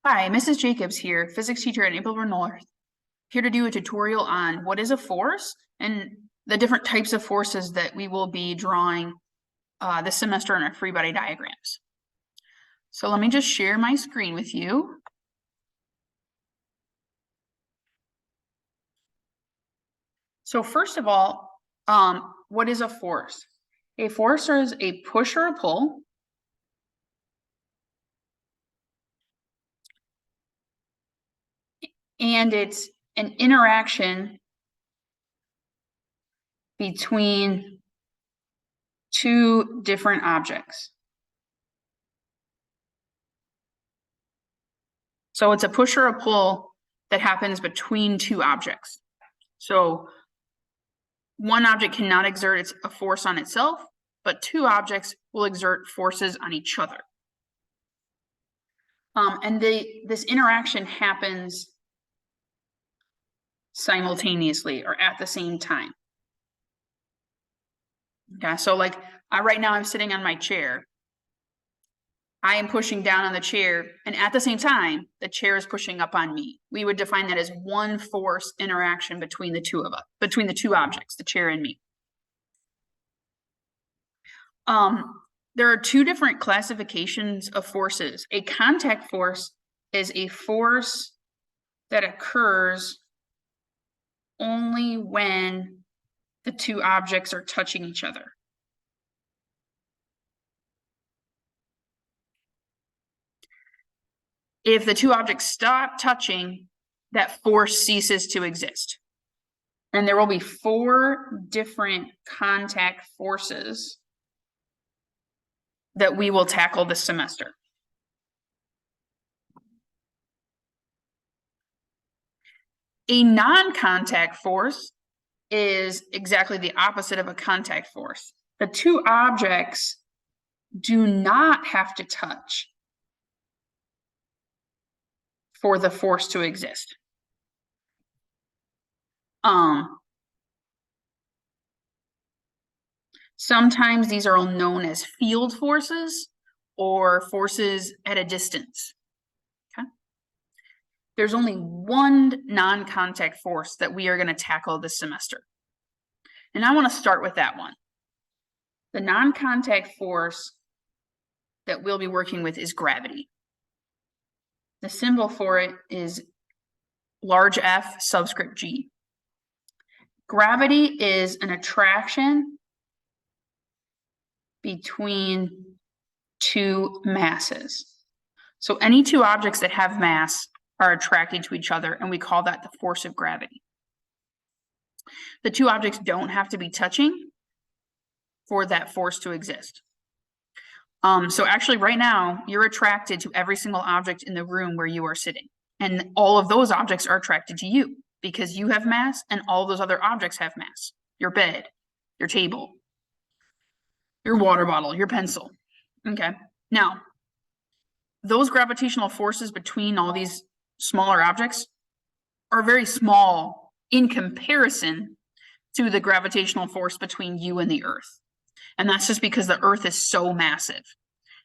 Hi, Mrs. Jacobs here, physics teacher at Naperville North, here to do a tutorial on what is a force and the different types of forces that we will be drawing this semester in our free body diagrams. So let me just share my screen with you. So first of all, what is a force? A force is a push or a pull. And it's an interaction between two different objects. So it's a push or a pull that happens between two objects. So one object cannot exert a force on itself, but two objects will exert forces on each other. And this interaction happens simultaneously or at the same time. Okay, so like right now I'm sitting on my chair. I am pushing down on the chair, and at the same time, the chair is pushing up on me. We would define that as one force interaction between the two of us, between the two objects, the chair and me. There are two different classifications of forces. A contact force is a force that occurs only when the two objects are touching each other. If the two objects stop touching, that force ceases to exist. And there will be 4 different contact forces that we will tackle this semester. A non-contact force is exactly the opposite of a contact force. The two objects do not have to touch for the force to exist. Sometimes these are known as field forces or forces at a distance. Okay. There's only one non-contact force that we are going to tackle this semester. And I want to start with that one. The non-contact force that we'll be working with is gravity. The symbol for it is large F subscript G. Gravity is an attraction between two masses. So any two objects that have mass are attracted to each other, and we call that the force of gravity. The two objects don't have to be touching for that force to exist. So actually right now, you're attracted to every single object in the room where you are sitting. And all of those objects are attracted to you because you have mass and all those other objects have mass. Your bed, your table, your water bottle, your pencil. Okay. Now, those gravitational forces between all these smaller objects are very small in comparison to the gravitational force between you and the Earth. And that's just because the Earth is so massive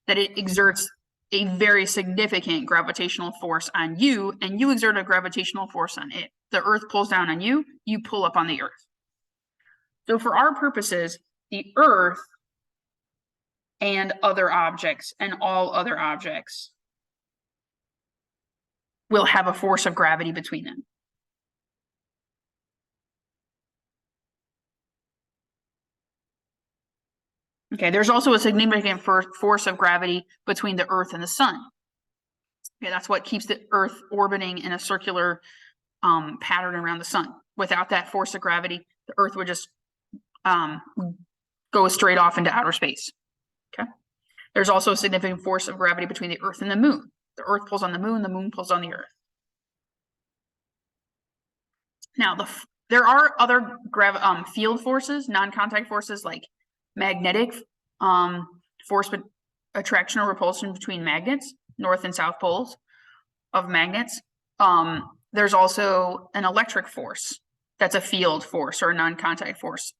that it exerts a very significant gravitational force on you, and you exert a gravitational force on it. The Earth pulls down on you, you pull up on the Earth. So for our purposes, the Earth and other objects and all other objects will have a force of gravity between them. Okay, there's also a significant force of gravity between the Earth and the Sun. Okay, that's what keeps the Earth orbiting in a circular pattern around the Sun. Without that force of gravity, the Earth would just go straight off into outer space. Okay, there's also a significant force of gravity between the Earth and the Moon. The Earth pulls on the Moon pulls on the Earth. Now, there are other field forces, non-contact forces like magnetic force attraction or repulsion between magnets, north and south poles of magnets. There's also an electric force that's a field force or a non-contact force.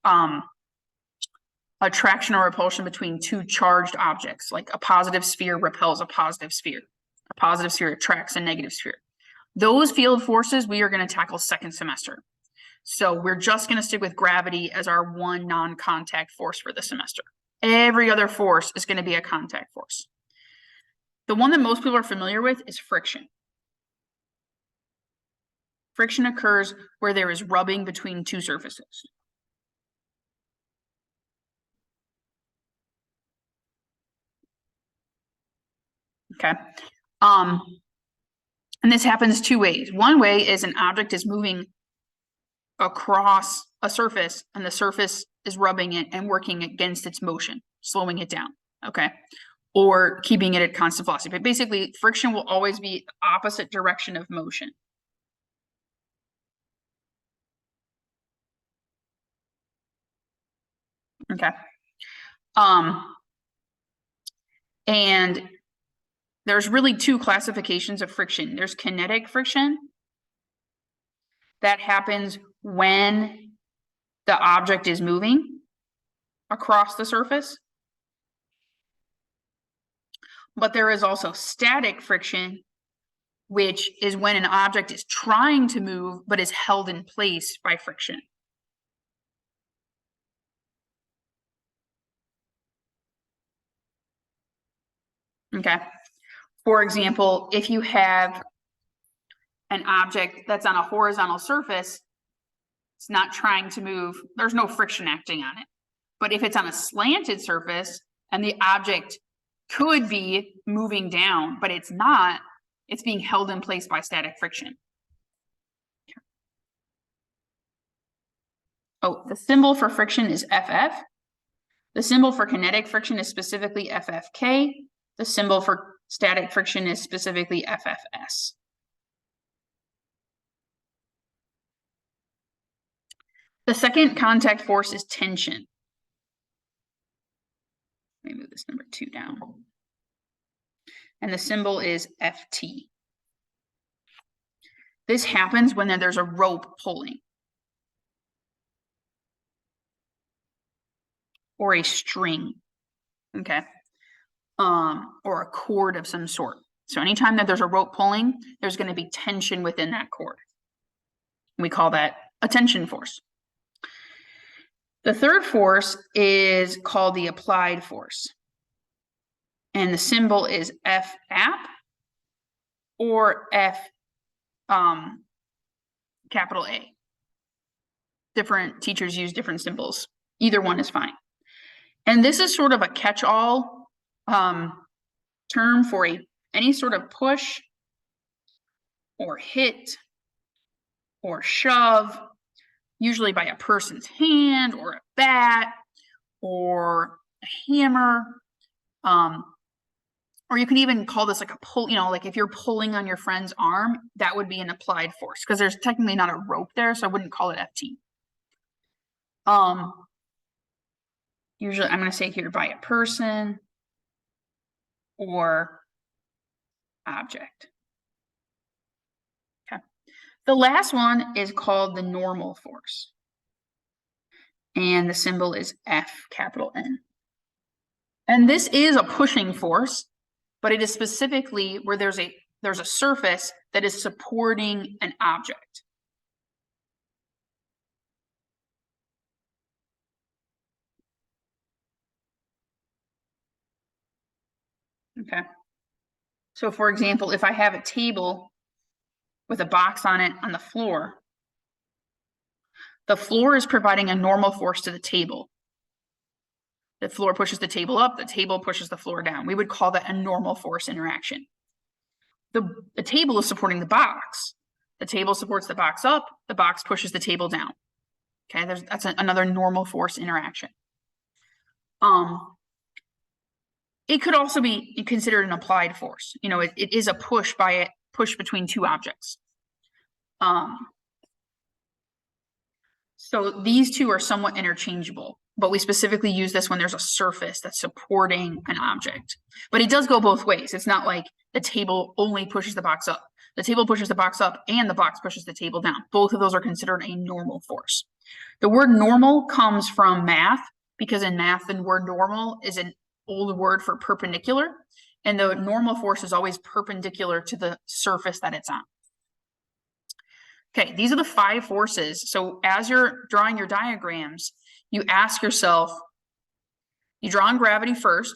Attraction or repulsion between two charged objects, like a positive sphere repels a positive sphere. A positive sphere attracts a negative sphere. Those field forces we are going to tackle second semester. So we're just going to stick with gravity as our one non-contact force for the semester. Every other force is going to be a contact force. The one that most people are familiar with is friction. Friction occurs where there is rubbing between two surfaces. Okay. And this happens two ways. One way is an object is moving across a surface and the surface is rubbing it and working against its motion, slowing it down. Okay. Or keeping it at constant velocity. But basically, friction will always be the opposite direction of motion. Okay. And there's really two classifications of friction. There's kinetic friction. That happens when the object is moving across the surface. But there is also static friction, which is when an object is trying to move but is held in place by friction. Okay. For example, if you have an object that's on a horizontal surface, it's not trying to move, there's no friction acting on it. But if it's on a slanted surface and the object could be moving down, but it's not, it's being held in place by static friction. Oh, the symbol for friction is FF. The symbol for kinetic friction is specifically FFK. The symbol for static friction is specifically FFS. The second contact force is tension. Let me move this number 2 down. And the symbol is FT. This happens when there's a rope pulling. Or a string. Okay. Or a cord of some sort. So anytime that there's a rope pulling, there's going to be tension within that cord. We call that a tension force. The third force is called the applied force. And the symbol is FAP or F capital A. Different teachers use different symbols. Either one is fine. And this is sort of a catch-all term for any sort of push or hit or shove, usually by a person's hand or a bat or a hammer. Or you can even call this like a pull, like if you're pulling on your friend's arm, that would be an applied force because there's technically not a rope there, so I wouldn't call it FT. Usually I'm going to say here by a person or object. Okay. The last one is called the normal force. And the symbol is F capital N. And this is a pushing force, but it is specifically where there's a surface that is supporting an object. Okay. So for example, if I have a table with a box on it on the floor is providing a normal force to the table. The floor pushes the table up, the table pushes the floor down. We would call that a normal force interaction. The table is supporting the box. The table supports the box up, the box pushes the table down. Okay, that's another normal force interaction. It could also be considered an applied force. It is a push between two objects. So these two are somewhat interchangeable, but we specifically use this when there's a surface that's supporting an object. But it does go both ways. It's not like the table only pushes the box up. The table pushes the box up and the box pushes the table down. Both of those are considered a normal force. The word normal comes from math because in math, the word normal is an old word for perpendicular. and the normal force is always perpendicular to the surface that it's on. Okay, these are the 5 forces. So as you're drawing your diagrams, you ask yourself, you draw on gravity first.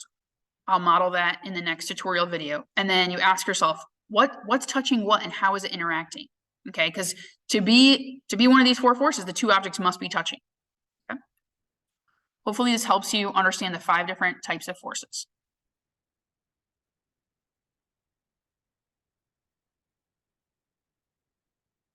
I'll model that in the next tutorial video. And then you ask yourself, what's touching what and how is it interacting? Okay, because to be one of these 4 forces, the 2 objects must be touching. Okay? Hopefully this helps you understand the 5 different types of forces.